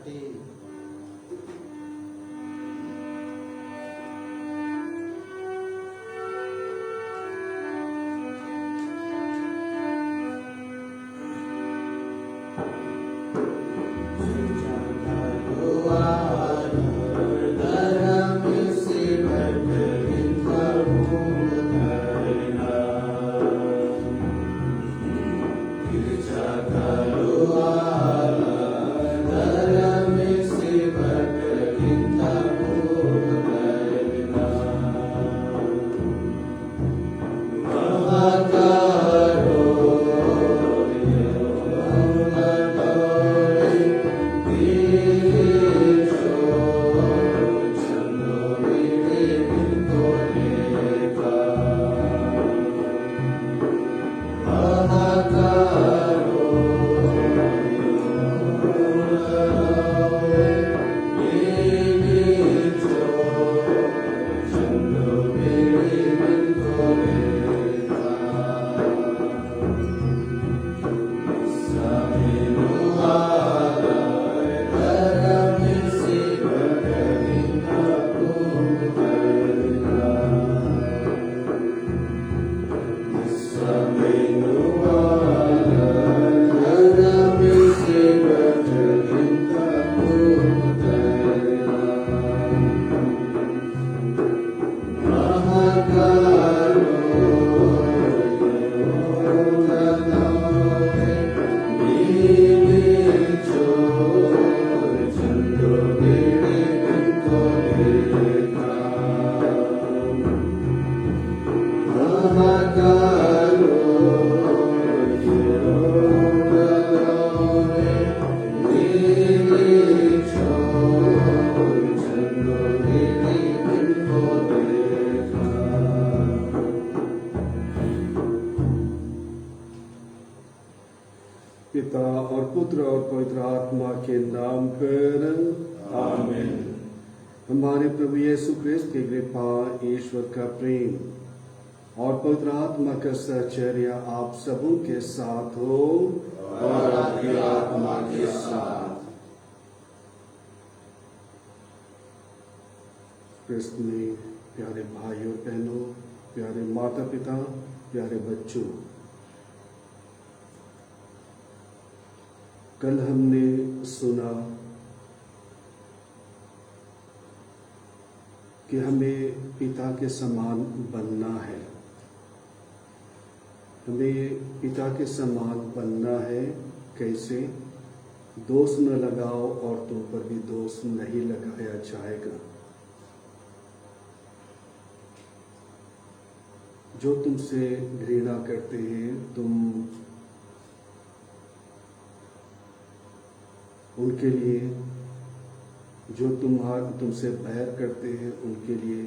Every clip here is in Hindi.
30. पिता और पुत्र और पवित्र आत्मा के नाम पर आमीन। हमारे प्रभु यीशु क्रिस्त की कृपा, ईश्वर का प्रेम और पवित्र आत्मा का सहचर्य आप सबों के साथ हो और आपकी आत्मा के साथ। क्रिस्त में प्यारे भाई और बहनों, प्यारे माता पिता, प्यारे बच्चों, कल हमने सुना कि हमें पिता के समान बनना है। हमें पिता के समान बनना है। कैसे? दोष न लगाओ और तुम पर भी दोष नहीं लगाया जाएगा। जो तुमसे घृणा करते हैं, तुम उनके लिए, जो तुमसे बैर करते हैं उनके लिए,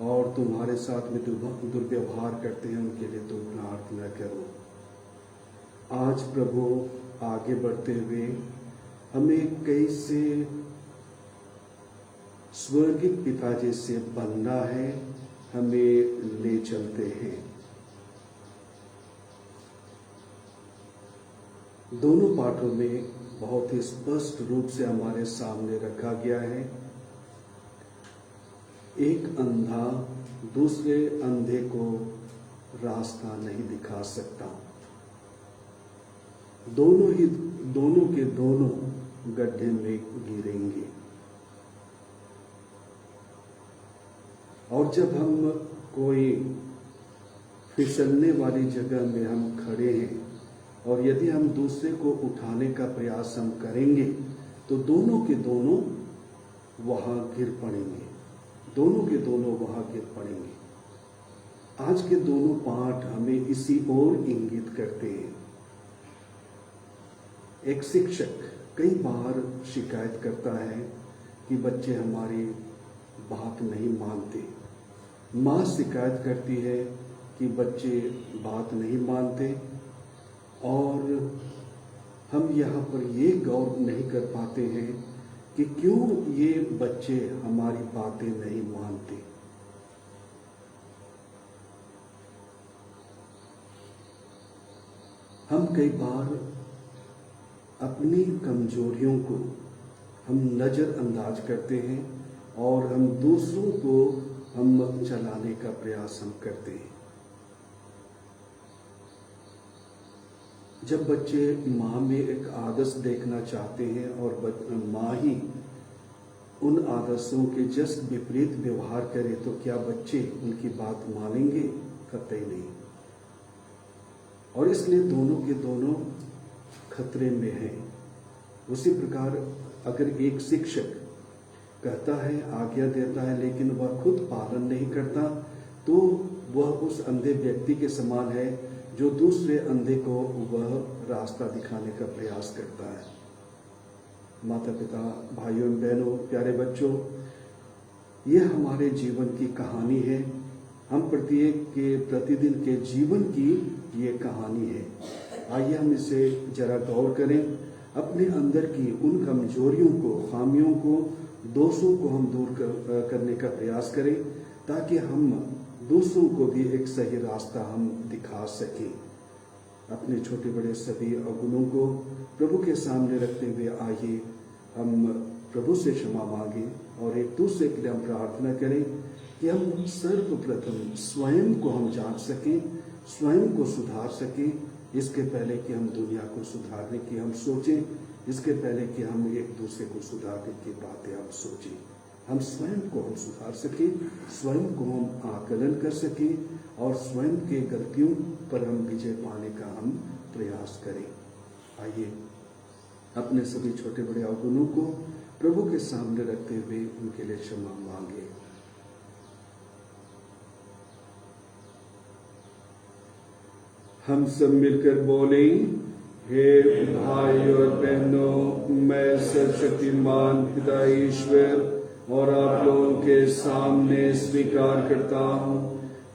और तुम्हारे साथ में दुर्व्यवहार करते हैं उनके लिए तुम प्रार्थना करो। आज प्रभु आगे बढ़ते हुए हमें कैसे स्वर्गीय पिता जैसे बनना है, हमें ले चलते हैं। दोनों पाठों में बहुत ही स्पष्ट रूप से हमारे सामने रखा गया है। एक अंधा दूसरे अंधे को रास्ता नहीं दिखा सकता। दोनों के दोनों गड्ढे में गिरेंगे। और जब हम कोई फिसलने वाली जगह में हम खड़े हैं और यदि हम दूसरे को उठाने का प्रयास हम करेंगे तो दोनों के दोनों वहां गिर पड़ेंगे। दोनों के दोनों वहां गिर पड़ेंगे। आज के दोनों पाठ हमें इसी ओर इंगित करते हैं। एक शिक्षक कई बार शिकायत करता है कि बच्चे हमारी बात नहीं मानते। माँ शिकायत करती है कि बच्चे बात नहीं मानते, और हम यहाँ पर ये गौर नहीं कर पाते हैं कि क्यों ये बच्चे हमारी बातें नहीं मानते। हम कई बार अपनी कमजोरियों को हम नज़रअंदाज करते हैं और हम दूसरों को हम चलाने का प्रयास हम करते हैं। जब बच्चे माँ में एक आदर्श देखना चाहते हैं और माँ ही उन आदर्शों के जस्ट विपरीत व्यवहार करे तो क्या बच्चे उनकी बात मानेंगे? कतई नहीं। और इसलिए दोनों के दोनों खतरे में हैं। उसी प्रकार अगर एक शिक्षक कहता है, आज्ञा देता है, लेकिन वह खुद पालन नहीं करता, तो वह उस अंधे व्यक्ति के समान है जो दूसरे अंधे को वह रास्ता दिखाने का प्रयास करता है। माता पिता, भाइयों एवं बहनों, प्यारे बच्चों, यह हमारे जीवन की कहानी है। हम प्रत्येक के प्रतिदिन के जीवन की ये कहानी है। आइए हम इसे जरा गौर करें। अपने अंदर की उन कमजोरियों को, खामियों को, दोषों को हम दूर करने का प्रयास करें, ताकि हम दूसरों को भी एक सही रास्ता हम दिखा सकें। अपने छोटे बड़े सभी अवगुणों को प्रभु के सामने रखते हुए आइए हम प्रभु से क्षमा मांगें और एक दूसरे के लिए हम प्रार्थना करें कि हम सर्वप्रथम स्वयं को हम जांच सकें, स्वयं को सुधार सकें, इसके पहले कि हम दुनिया को सुधारने की हम सोचें, इसके पहले कि हम एक दूसरे को सुधारने की बातें हम सोचें। हम स्वयं को हम सुधार सकें, स्वयं को हम आकलन कर सकें और स्वयं के गलतियों पर हम विजय पाने का हम प्रयास करें। आइए अपने सभी छोटे बड़े अवगुणों को प्रभु के सामने रखते हुए उनके लिए क्षमा मांगे। हम सब मिलकर बोले, हे भाई और बहनों, मैं सर्वशक्तिमान पिता ईश्वर और आप लोगों के सामने स्वीकार करता हूँ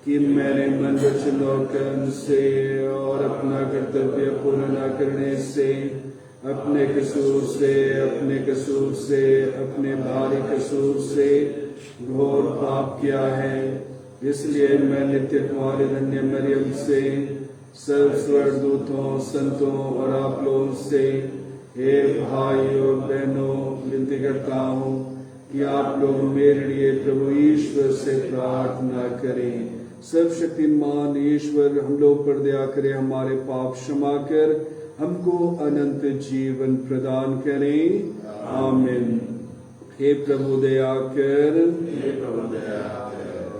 कि मैंने मन वचन और कर्म से और अपना कर्तव्य पूर्ण न करने से, अपने कसूर से, अपने भारी कसूर से घोर पाप किया है। इसलिए मैं नित्य कुमारी धन्य मरियम से, सब स्वर्गदूतों, संतों और आप लोगों से, हे भाई और बहनों, विनती करता हूँ कि आप लोग मेरे लिए प्रभु ईश्वर से प्रार्थना करें। सर्वशक्तिमान ईश्वर हम लोग पर दया करे, हमारे पाप क्षमा कर हमको अनंत जीवन प्रदान करें। आमीन। हे प्रभु दया कर,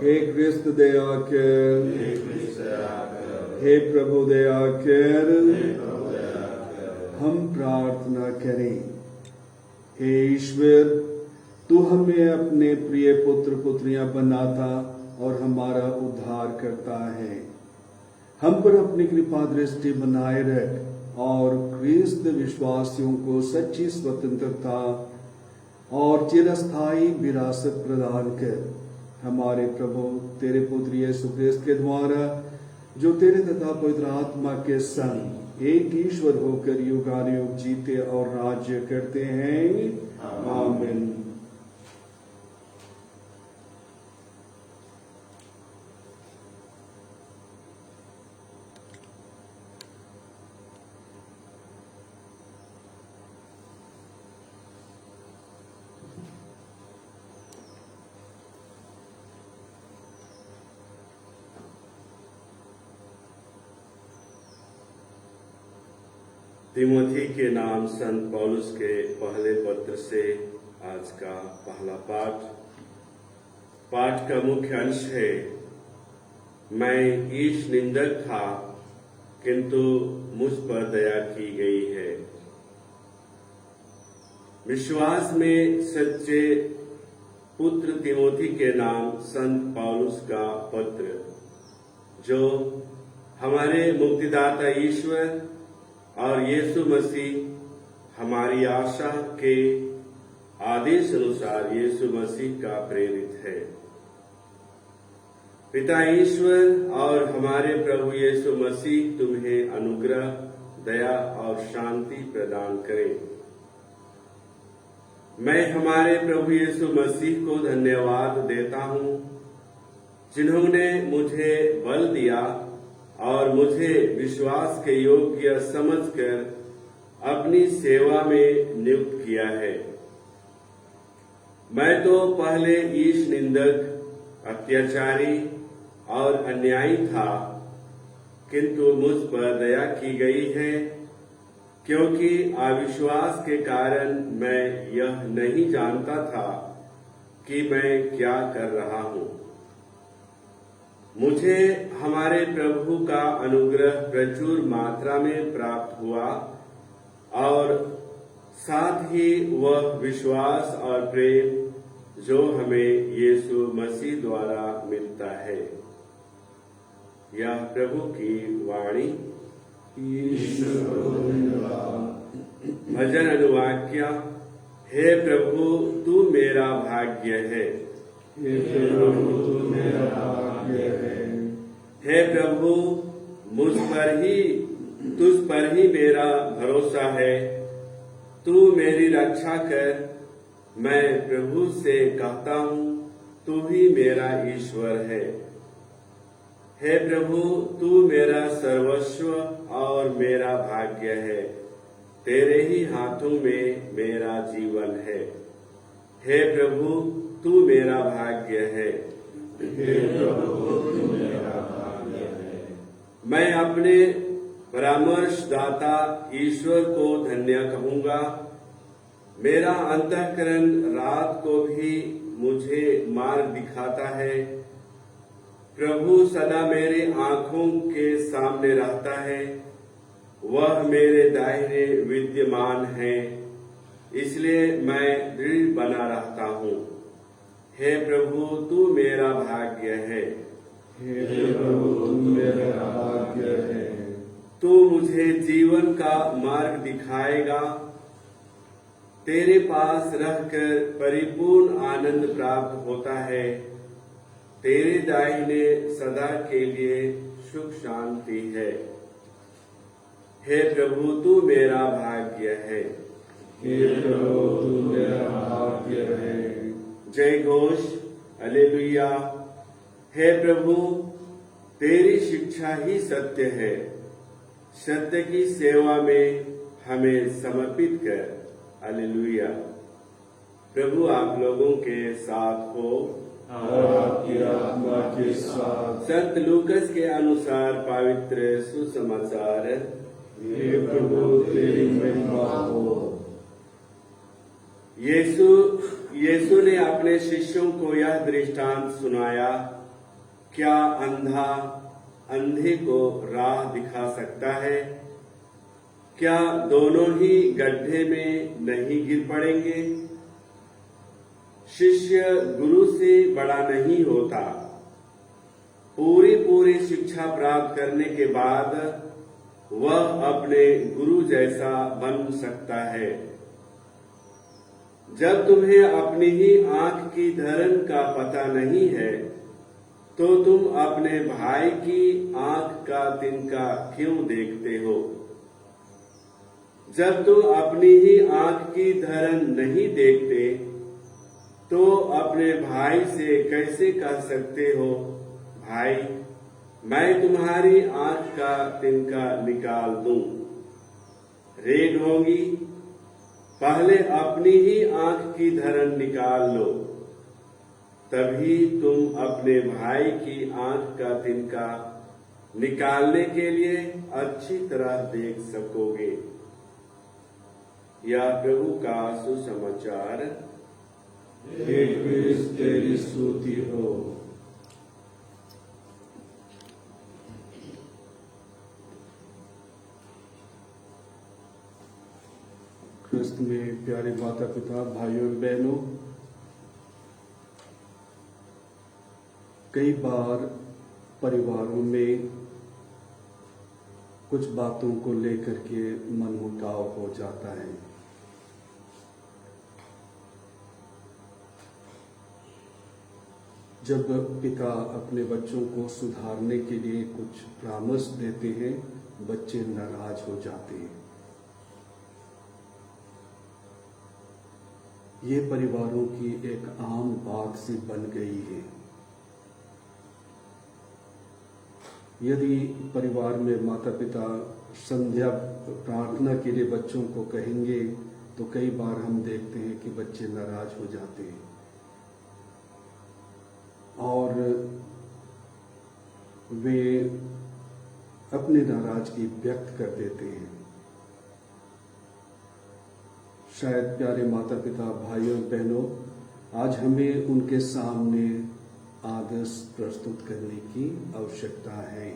हे क्रिस्त दया कर, हे प्रभु दया कर। हम प्रार्थना करें। हे ईश्वर, तू हमें अपने प्रिय पुत्र पुत्रियां बनाता और हमारा उद्धार करता है। हम पर अपनी कृपा दृष्टि बनाए रख और ख्रिस्त विश्वासियों को सच्ची स्वतंत्रता और चिरस्थायी विरासत प्रदान कर। हमारे प्रभु तेरे पुत्र यीशु ख्रिस्त के द्वारा, जो तेरे तथा पवित्र आत्मा के संग एक ईश्वर होकर युगानुयुग जीते और राज्य करते हैं। आमीन। तिमोथी के नाम संत पौलुस के पहले पत्र से आज का पहला पाठ का मुख्य अंश है, मैं ईश निंदक था किंतु मुझ पर दया की गई है। विश्वास में सच्चे पुत्र तिमोथी के नाम संत पौलुस का पत्र, जो हमारे मुक्तिदाता ईश्वर और यीशु मसीह हमारी आशा के आदेश अनुसार यीशु मसीह का प्रेरित है। पिता ईश्वर और हमारे प्रभु यीशु मसीह तुम्हें अनुग्रह, दया और शांति प्रदान करें। मैं हमारे प्रभु यीशु मसीह को धन्यवाद देता हूँ, जिन्होंने मुझे बल दिया और मुझे विश्वास के योग्य समझकर अपनी सेवा में नियुक्त किया है। मैं तो पहले ईश निंदक, अत्याचारी और अन्यायी था, किंतु मुझ पर दया की गई है, क्योंकि अविश्वास के कारण मैं यह नहीं जानता था कि मैं क्या कर रहा हूं। मुझे हमारे प्रभु का अनुग्रह प्रचुर मात्रा में प्राप्त हुआ और साथ ही वह विश्वास और प्रेम जो हमें यीशु मसीह द्वारा मिलता है। यह प्रभु की वाणी। भजन अनुवाक्य। हे प्रभु, तू मेरा भाग्य है। हे प्रभु, तू मेरा भाग्य है। हे प्रभु, तुझ पर ही मेरा भरोसा है। तू मेरी रक्षा कर। मैं प्रभु से कहता हूँ, तू ही मेरा ईश्वर है। हे प्रभु, तू मेरा सर्वस्व और मेरा भाग्य है। तेरे ही हाथों में मेरा जीवन है। हे प्रभु, तू मेरा भाग्य है। हे प्रभु, तू मेरा भाग्य है। मैं अपने परामर्शदाता ईश्वर को धन्य कहूंगा। मेरा अंतःकरण रात को भी मुझे मार्ग दिखाता है। प्रभु सदा मेरी आंखों के सामने रहता है। वह मेरे दाहिने विद्यमान है, इसलिए मैं दृढ़ बना रहता हूँ। हे प्रभु, तू मेरा भाग्य है। हे प्रभु, तू मेरा भाग्य है। तू मुझे जीवन का मार्ग दिखाएगा। तेरे पास रहकर परिपूर्ण आनंद प्राप्त होता है। तेरे दाहिने सदा के लिए सुख शांति है। हे प्रभु, तू मेरा भाग्य है। हे प्रभु, तू मेरा भाग्य है। जय घोष, हालेलुया। हे प्रभु, तेरी शिक्षा ही सत्य है। सत्य की सेवा में हमें समर्पित कर। हालेलुया। प्रभु आप लोगों के साथ हो और आपकी आत्मा के साथ। संत लूकस के अनुसार पवित्र सुसमाचार। हे प्रभु, तेरी महिमा हो। यीशु ने अपने शिष्यों को यह दृष्टांत सुनाया, क्या अंधा अंधे को राह दिखा सकता है? क्या दोनों ही गड्ढे में नहीं गिर पड़ेंगे? शिष्य गुरु से बड़ा नहीं होता। पूरी शिक्षा प्राप्त करने के बाद वह अपने गुरु जैसा बन सकता है। जब तुम्हें अपनी ही आंख की धरन का पता नहीं है, तो तुम अपने भाई की आंख का तिनका क्यों देखते हो? जब तुम अपनी ही आंख की धरन नहीं देखते, तो अपने भाई से कैसे कह सकते हो, भाई मैं तुम्हारी आंख का तिनका निकाल दूं? रेड होगी। पहले अपनी ही आंख की धरन निकाल लो, तभी तुम अपने भाई की आंख का तिनका निकालने के लिए अच्छी तरह देख सकोगे। यह प्रभु का सुसमाचार। हे क्रिस्त, तेरी स्तुति हो। क्रिस्त में प्यारे माता पिता, भाइयों और बहनों, कई बार परिवारों में कुछ बातों को लेकर के मनमुटाव हो जाता है। जब पिता अपने बच्चों को सुधारने के लिए कुछ परामर्श देते हैं, बच्चे नाराज हो जाते हैं। ये परिवारों की एक आम बात सी बन गई है। यदि परिवार में माता पिता संध्या प्रार्थना के लिए बच्चों को कहेंगे तो कई बार हम देखते हैं कि बच्चे नाराज हो जाते हैं और वे अपनी नाराजगी व्यक्त कर देते हैं। शायद प्यारे माता पिता भाइयों बहनों, आज हमें उनके सामने आदर्श प्रस्तुत करने की आवश्यकता है।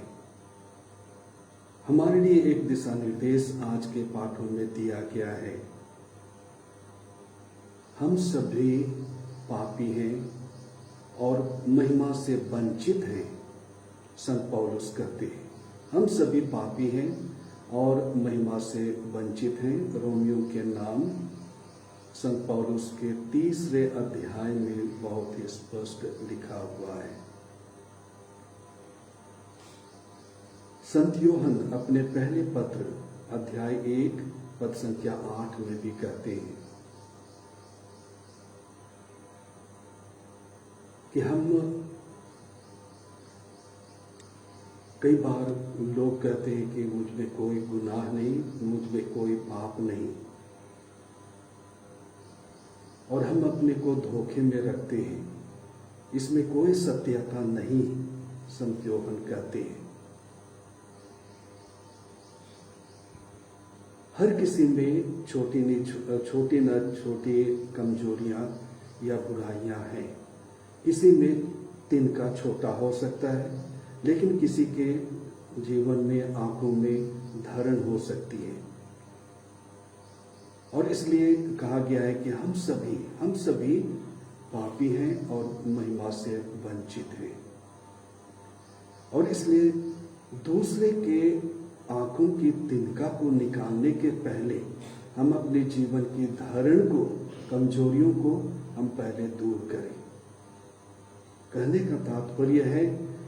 हमारे लिए एक दिशा निर्देश आज के पाठों में दिया गया है। हम सभी पापी हैं और महिमा से वंचित हैं। संत पौलुस कहते हैं हम सभी पापी हैं और महिमा से वंचित हैं। रोमियो के नाम संत पौलुस के 3 अध्याय में बहुत ही स्पष्ट लिखा हुआ है। संत यूहन अपने पहले पत्र अध्याय 1 पद संख्या 8 में भी कहते हैं कि हम कई बार लोग कहते हैं कि मुझ में कोई गुनाह नहीं, मुझ में कोई पाप नहीं, और हम अपने को धोखे में रखते हैं, इसमें कोई सत्यता नहीं। संत यूहन कहते हैं हर किसी में छोटी न छोटी कमजोरियां या बुराइयां हैं। किसी में तिनका छोटा हो सकता है, लेकिन किसी के जीवन में आंखों में धरण हो सकती है। और इसलिए कहा गया है कि हम सभी पापी हैं और महिमा से वंचित हैं। और इसलिए दूसरे के आंखों की तिनका को निकालने के पहले हम अपने जीवन की धरण को, कमजोरियों को हम पहले दूर करें। कहने का तात्पर्य है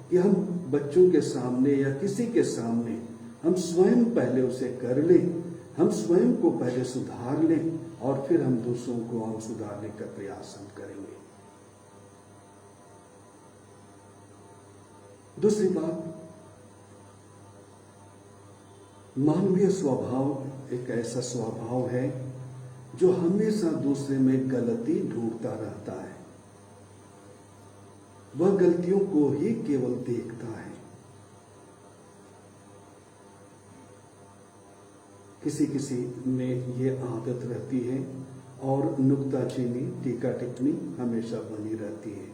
कि हम बच्चों के सामने या किसी के सामने हम स्वयं पहले उसे कर लें, हम स्वयं को पहले सुधार लें और फिर हम दूसरों को हम सुधारने का प्रयास हम करेंगे। दूसरी बात, मानवीय स्वभाव एक ऐसा स्वभाव है जो हमेशा दूसरे में गलती ढूंढता रहता है। वह गलतियों को ही केवल देखता है। किसी में ये आदत रहती है और नुक्ताचीनी, टीका टिप्पणी हमेशा बनी रहती है।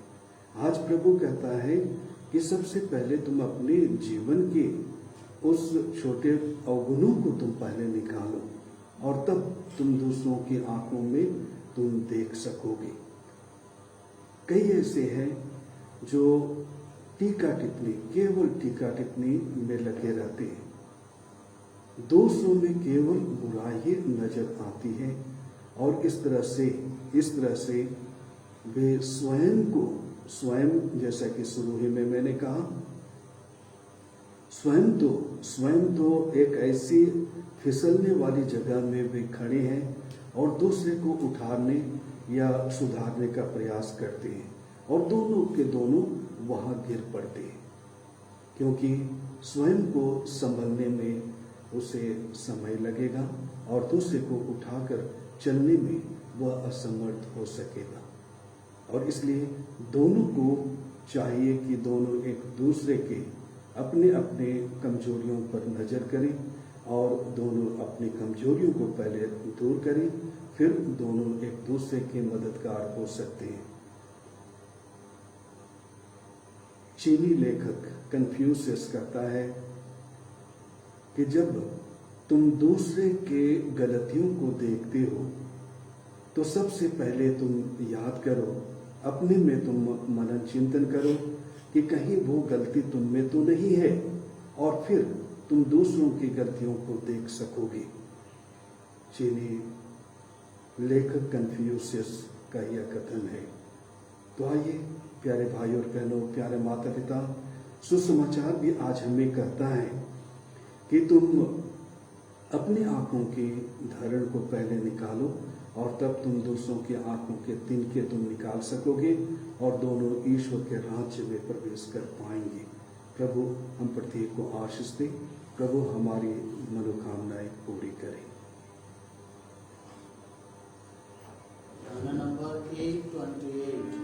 आज प्रभु कहता है कि सबसे पहले तुम अपने जीवन के उस छोटे अवगुणों को तुम पहले निकालो और तब तुम दूसरों की आंखों में तुम देख सकोगे। कई ऐसे हैं जो टीका टिप्पणी, केवल टीका टिप्पणी में लगे रहते हैं। दूसरों में केवल बुराई नजर आती है और इस तरह से वे स्वयं जैसा कि शुरू ही में मैंने कहा, स्वयं तो एक ऐसी फिसलने वाली जगह में वे खड़े हैं और दूसरे को उठाने या सुधारने का प्रयास करते हैं और दोनों के दोनों वहां गिर पड़ते हैं, क्योंकि स्वयं को संभलने में उसे समय लगेगा और दूसरे को उठाकर चलने में वह असमर्थ हो सकेगा। और इसलिए दोनों को चाहिए कि दोनों एक दूसरे के अपने अपने कमजोरियों पर नजर करें और दोनों अपनी कमजोरियों को पहले दूर करें, फिर दोनों एक दूसरे के मददगार हो सकते हैं। चीनी लेखक कन्फ्यूशियस कहता है कि जब तुम दूसरे के गलतियों को देखते हो तो सबसे पहले तुम याद करो, अपने में तुम मनन चिंतन करो कि कहीं वो गलती तुम में तो नहीं है, और फिर तुम दूसरों की गलतियों को देख सकोगे। चीनी लेखक कन्फ्यूशियस का यह कथन है। तो आइए प्यारे भाई और बहनों, प्यारे माता पिता, सुसमाचार भी आज हमें कहता है कि तुम अपनी आंखों की धरण को पहले निकालो और तब तुम दूसरों की आंखों के तिनके तुम निकाल सकोगे और दोनों ईश्वर के राज्य में प्रवेश कर पाएंगे। प्रभु हम प्रत्येक को आशीष दे, प्रभु हमारी मनोकामनाएं पूरी करे। नंबर 828।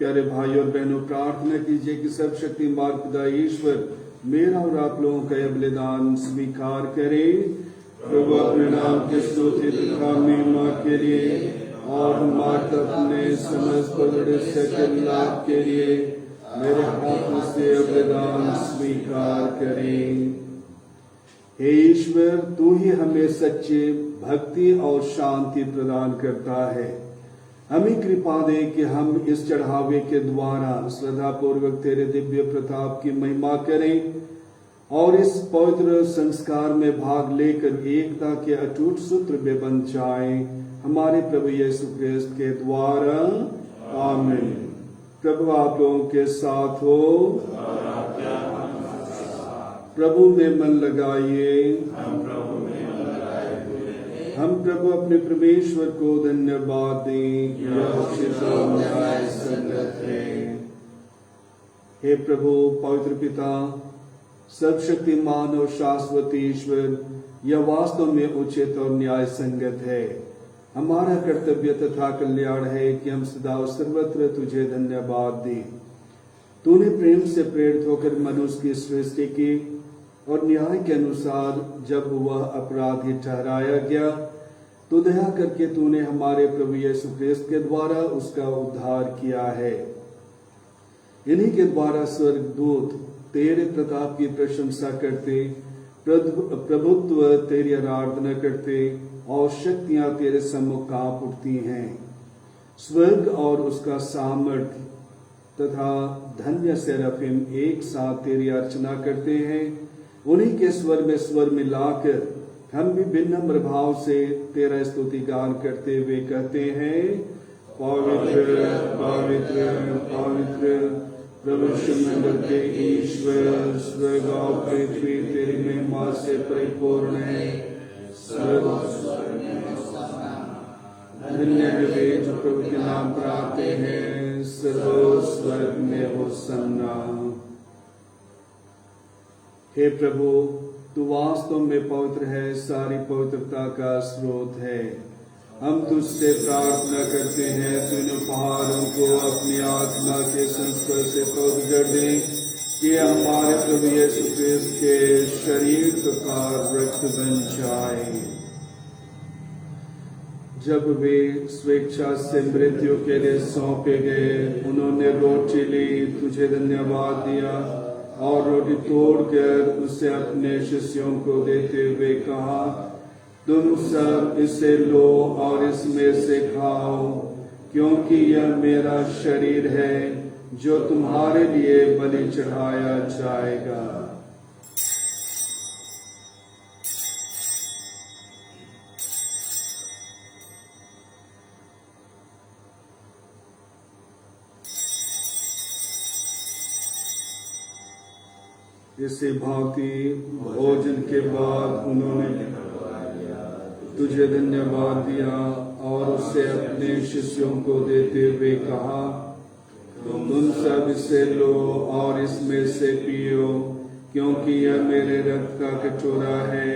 प्यारे भाई और बहनों, प्रार्थना कीजिए कि सर्वशक्तिमान पिता ईश्वर मेरा और आप लोगों का यह बलिदान स्वीकार करे। प्रभु अपने नाम के स्तुति तथा महिमा के लिए और हमारे अपने समस्त पवित्र सकल लाभ के लिए मेरे हाथों से बलिदान स्वीकार करें। हे ईश्वर, तू ही हमें सच्चे भक्ति और शांति प्रदान करता है। हमें कृपा दे कि हम इस चढ़ावे के द्वारा श्रद्धा पूर्वक तेरे दिव्य प्रताप की महिमा करें और इस पवित्र संस्कार में भाग लेकर एकता के अटूट सूत्र में बंध जाएं। हमारे प्रभु यीशु ख्रिस्त के द्वारा, आमीन। प्रभु आप लोगों के साथ हो। प्रभु में मन लगाइए। हम प्रभु अपने परमेश्वर को धन्यवाद दें। यह उचित और न्याय संगत है। हे प्रभु पवित्र पिता, सर्वशक्तिमान और शाश्वत ईश्वर, यह वास्तव में उचित और न्याय संगत है। हमारा कर्तव्य तथा कल्याण है कि हम सदा और सर्वत्र तुझे धन्यवाद दें। तूने प्रेम से प्रेरित होकर मनुष्य की सृष्टि की और न्याय के अनुसार जब वह अपराधी ठहराया गया तो दया करके तूने हमारे प्रभु यीशु ख्रिस्त के द्वारा उसका उद्धार किया है। इन्हीं के द्वारा स्वर्गदूत तेरे प्रताप की प्रशंसा करते, प्रभुत्व तेरी आराधना करते और शक्तियां तेरे सम्मुख कांप उठती हैं। स्वर्ग और उसका सामर्थ्य तथा धन्य सेराफिम एक साथ तेरी अर्चना करते हैं। उन्हीं के स्वर में लाकर हम भी विनम्र भाव से तेरा स्तुति गान करते हुए कहते हैं, पवित्र पवित्र पवित्र प्रभु मंडल के ईश्वर, स्वर्ग और पृथ्वी तेरी महिमा से परिपूर्ण है। धन्य है वे जो प्रभु के नाम पर आते हैं। सर्व स्वर्ग में होसन्ना। हे प्रभु, तू वास्तव में पवित्र है, सारी पवित्रता का स्रोत है। हम तुझसे प्रार्थना करते हैं, तू इन पहाड़ों को अपनी आत्मा के संस्पर्श से पवित्र कर दे कि हमारे प्रभु यीशु ख्रिस्त के शरीर तथा रक्त बन जाए। जब वे स्वेच्छा से मृत्यु के लिए सौंपे गए, उन्होंने रोटी ली, तुझे धन्यवाद दिया और रोटी तोड़कर उसे अपने शिष्यों को देते हुए कहा, तुम सब इसे लो और इसमें से खाओ, क्योंकि यह मेरा शरीर है जो तुम्हारे लिए बलि चढ़ाया जाएगा। इसी भांति भोजन के बाद उन्होंने तुझे धन्यवाद दिया और उसे अपने शिष्यों को देते हुए कहा, तुम सब इसे लो और इसमें से पियो, क्योंकि यह मेरे रक्त का कटोरा है,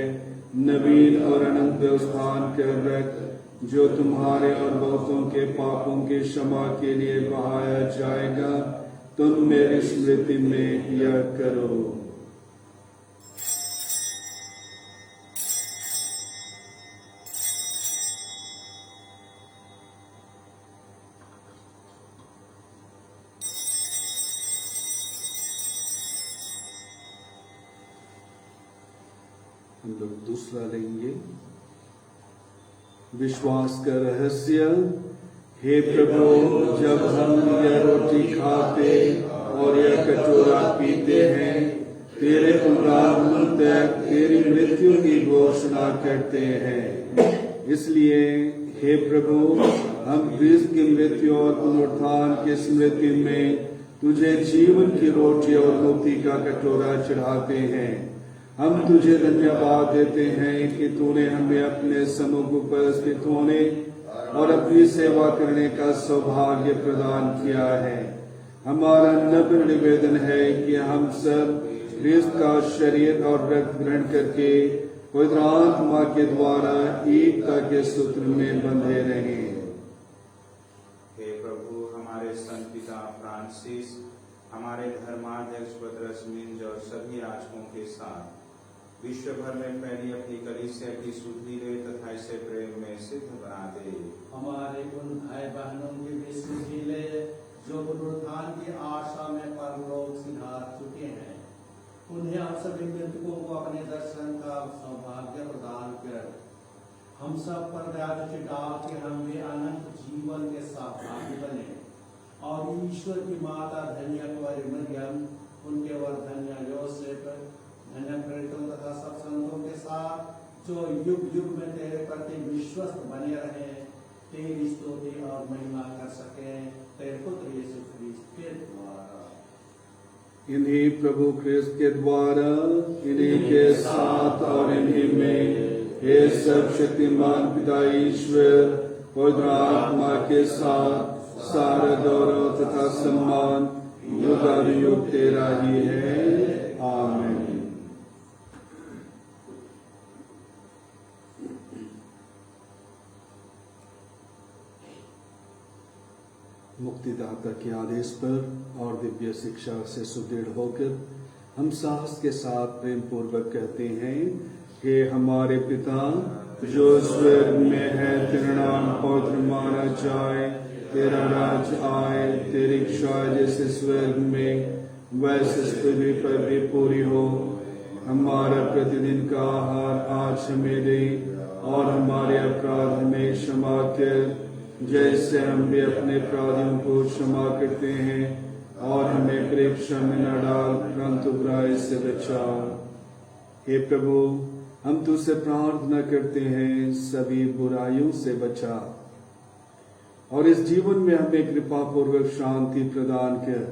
नवीन और अनंत व्यवस्थान का रक्त, जो तुम्हारे और बहुतों के पापों की क्षमा के लिए बहाया जाएगा। तुम मेरी स्मृति में यह करो। हम लोग दूसरा लेंगे, विश्वास का रहस्य। हे प्रभु, जब हम यह रोटी खाते और यह कटोरा पीते हैं, तेरे पुनरुत्थान तक तेरी मृत्यु की घोषणा करते हैं। इसलिए हे प्रभु, हम क्रिस्त की मृत्यु और पुनरुत्थान की स्मृति में तुझे जीवन की रोटी और मुक्ति का कटोरा चढ़ाते हैं। हम तुझे धन्यवाद देते हैं कि तूने हमें अपने सम्मुख उपस्थित होने और अपनी सेवा करने का सौभाग्य प्रदान किया है। हमारा नम्र निवेदन है कि हम सब क्रिस्त का शरीर और रक्त ग्रहण करके पवित्र आत्मा के द्वारा एकता के सूत्र में बंधे रहें। हे प्रभु, हमारे संत पिता फ्रांसिस, हमारे धर्माध्यक्ष बदरस्मिंज और सभी याजकों के साथ विश्व भर में फैली अपनी कलीसिया की सुधीरे तथा इसे प्रेम में सिद्ध बना दे। हमारे उन भाई बहनों के भी सुधीले जो पुनरुत्थान की आशा में परलोक सिधार चुके हैं, उन्हें आप सभी मृतकों को अपने दर्शन का सौभाग्य प्रदान कर हम सब पर दया डाल के हम भी अनंत जीवन के सहभागी बने और ईश्वर की माता धन्य मरियम, उनके वर धन्य योसेफ, धन्य प्रेरितों तथा सब संतों के साथ जो युग युग में तेरे प्रति विश्वस्त बने रहे, तेरी स्तुति और महिमा कर सके, तेरे पुत्र यीशु ख्रीस्त के द्वारा। इन्हीं प्रभु ख्रीस्त के द्वारा, इन्हीं के साथ और इन्हीं में हे सब शक्तिमान पिता ईश्वर पवित्र आत्मा के साथ सारा गौरव तथा सम्मान युगानुयुग तेरा ही है। आमीन। मुक्तिदाता के आदेश पर और दिव्य शिक्षा से सुदृढ़ होकर हम साहस के साथ प्रेम पूर्वक कहते हैं कि हमारे पिता जो स्वर्ग में है, तेरा नाम पवित्र माना जाए, तेरा राज आए, तेरी इच्छा जैसे स्वर्ग में वैसे पृथ्वी पर भी पूरी हो। हमारा प्रतिदिन का आहार आज हमें दे और हमारे अपराध हमें क्षमा कर, जैसे हम भी अपने अपराधियों को क्षमा करते हैं, और हमें परीक्षा में न डाल परंतु बुराई से बचा। हे प्रभु, हम तुझसे प्रार्थना करते हैं, सभी बुराइयों से बचा और इस जीवन में हमें कृपा पूर्वक शांति प्रदान कर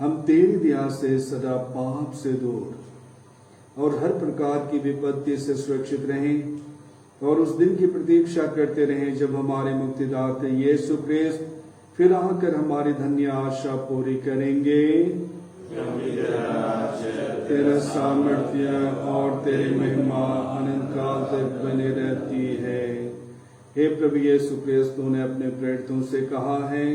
हम तेरी दया से सदा पाप से दूर और हर प्रकार की विपत्ति से सुरक्षित रहें और उस दिन की प्रतीक्षा करते रहें जब हमारे मुक्तिदाता यीशु ख्रीस्त फिर आकर हमारी धन्य आशा पूरी करेंगे। तेरा सामर्थ्य और तेरी महिमा अनंत काल तक बने रहती है। हे प्रभु यीशु ख्रीस्त, तूने अपने प्रेरितों से कहा है,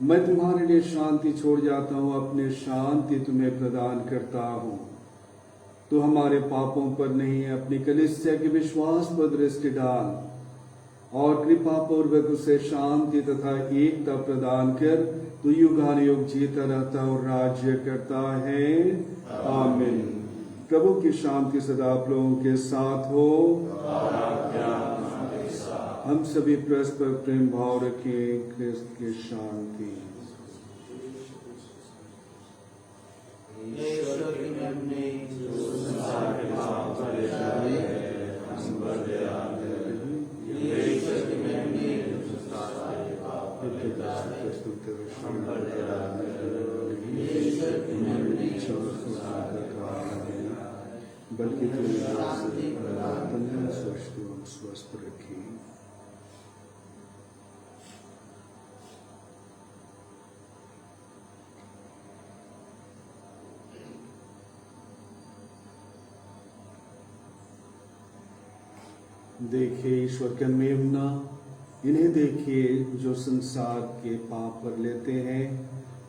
मैं तुम्हारे लिए शांति छोड़ जाता हूँ, अपनी शांति तुम्हें प्रदान करता हूँ। तो हमारे पापों पर नहीं, अपनी कलीसिया के विश्वास पर दृष्टि डाल और कृपा पूर्वक उसे शांति तथा एकता प्रदान कर तू युगानुयुग जीता रहता और राज्य करता है। आमीन। प्रभु की शांति सदा आप लोगों के साथ हो। हम सभी परस्पर प्रेम भाव रखें। क्रिस्त की शांति। ईश्वर की महिमा जो संसार के पाप धोए जाए, हम पर दया करें। ईश्वर की महिमा जो संसार के पाप धोए जाए, हम पर दया करें। ईश्वर की महिमा जो संसार के पाप धोए जाए, बल्कि शांति प्रदान स्वस्थ एवं स्वस्थ रखें। देखिए ईश्वर का मेमना, इन्हें देखिए जो संसार के पाप पर लेते हैं।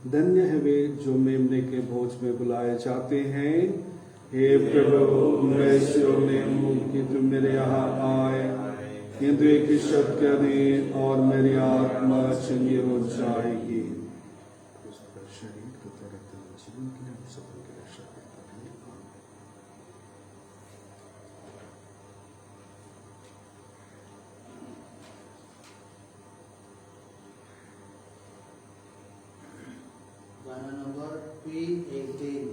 धन्य है वे जो मेमने के भोज में बुलाए जाते हैं। हे प्रभु, मैं इस योग्य नहीं हूँ कि तुम मेरे यहाँ आए, किंतु एक ही शब्द कह दें और मेरी आत्मा चंगी हो जाएगी। उसका शरीर तथा रक्त जीवन के लिए हम सबों की रक्षा करता है। गाना नंबर P18।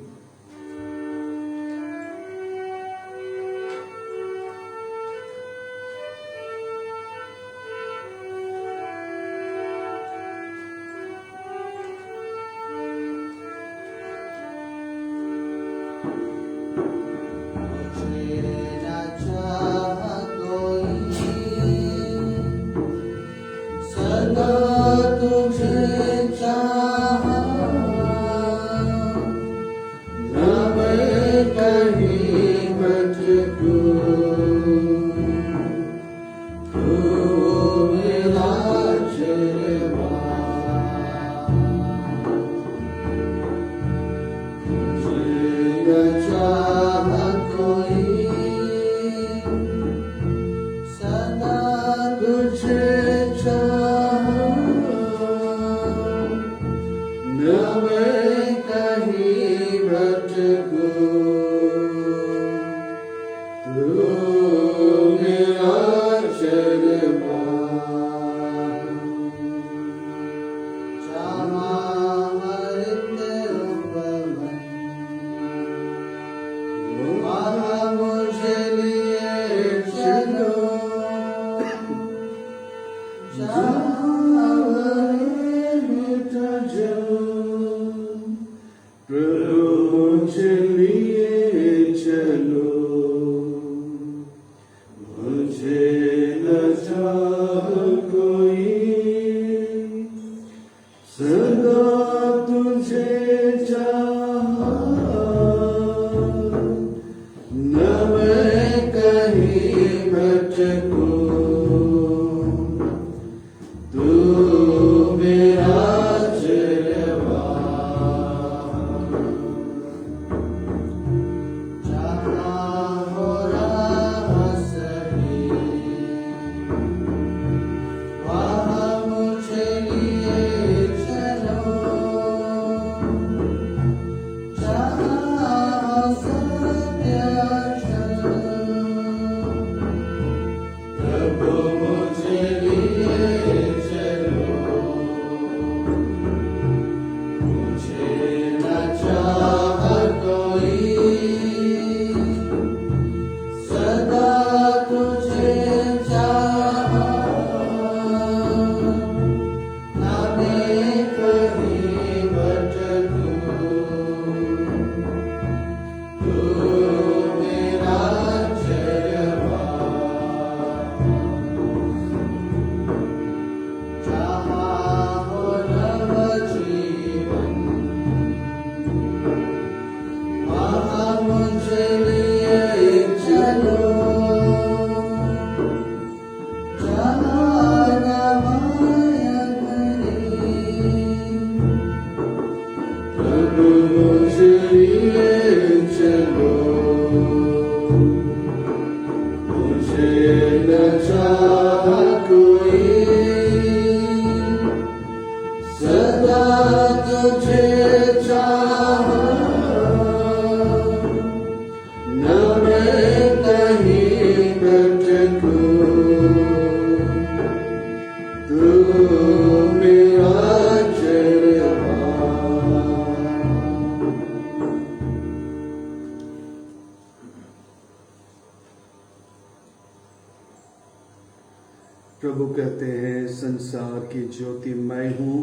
कहते हैं, संसार की ज्योति मैं हूँ,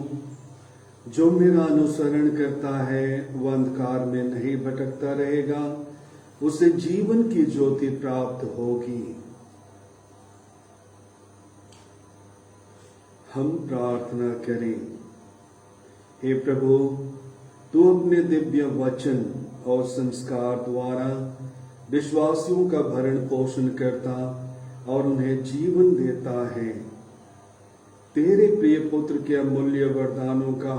जो मेरा अनुसरण करता है वह अंधकार में नहीं भटकता रहेगा, उसे जीवन की ज्योति प्राप्त होगी। हम प्रार्थना करें। हे प्रभु, तू अपने दिव्य वचन और संस्कार द्वारा विश्वासियों का भरण पोषण करता और उन्हें जीवन देता है। तेरे प्रिय पुत्र के अमूल्य वरदानों का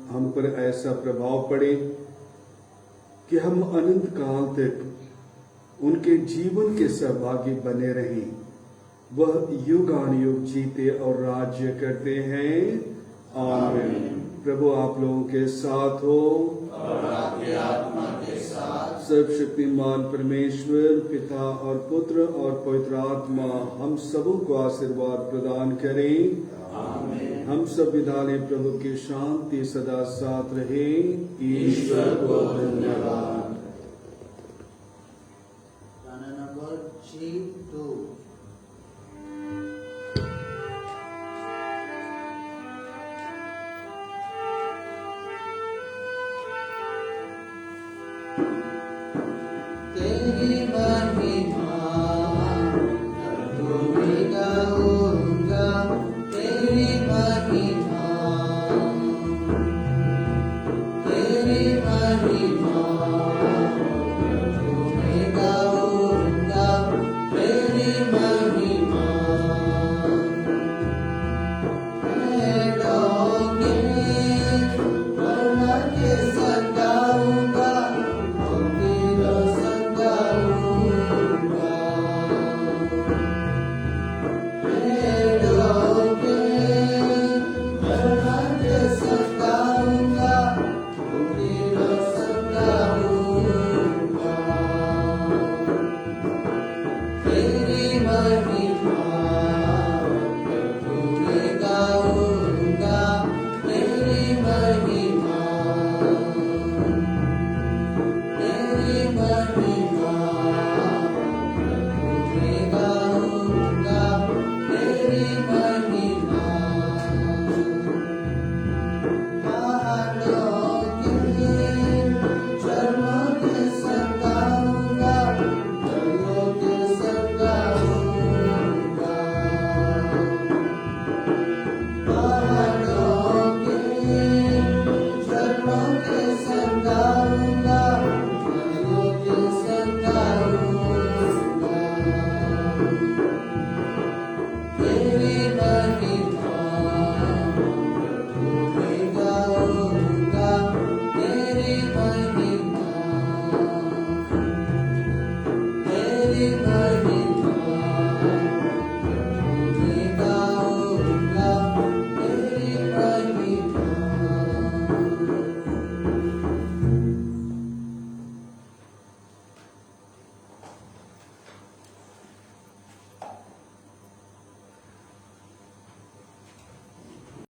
हम पर ऐसा प्रभाव पड़े कि हम अनंत काल तक उनके जीवन के सहभागी बने रहें। वह युगानुयुग जीते और राज्य करते हैं। आमीन। प्रभु आप लोगों के साथ हो और आपके आत्मा के साथ। सर्वशक्तिमान परमेश्वर पिता और पुत्र और पवित्र आत्मा हम सबों को आशीर्वाद प्रदान करें। आमीन। हम सब विदा लें। प्रभु की शांति सदा साथ रहे। ईश्वर को धन्यवाद। गाना नंबर 3-2। तेरी महिमा प्रभु में गाऊंगा, तेरी महिमा, तेरी महिमा प्रभु में गाऊंगा, तेरी महिमा। भेड़ों के वर्ण के संग गाऊंगा, तेरा संग गाऊंगा। भेड़ों के वर्ण के संग गाऊंगा, तेरा संग गाऊंगा। तेरी महिमा प्रभु में गाऊंगा, तेरी महिमा, तेरी महिमा प्रभु में गाऊंगा, तेरी महिमा। पहाड़ों के चरणों के संग गाऊंगा, जलों के संग गाऊंगा। पहाड़ों के चरणों के संग गाऊंगा, जलों के संग गाऊंगा। तेरी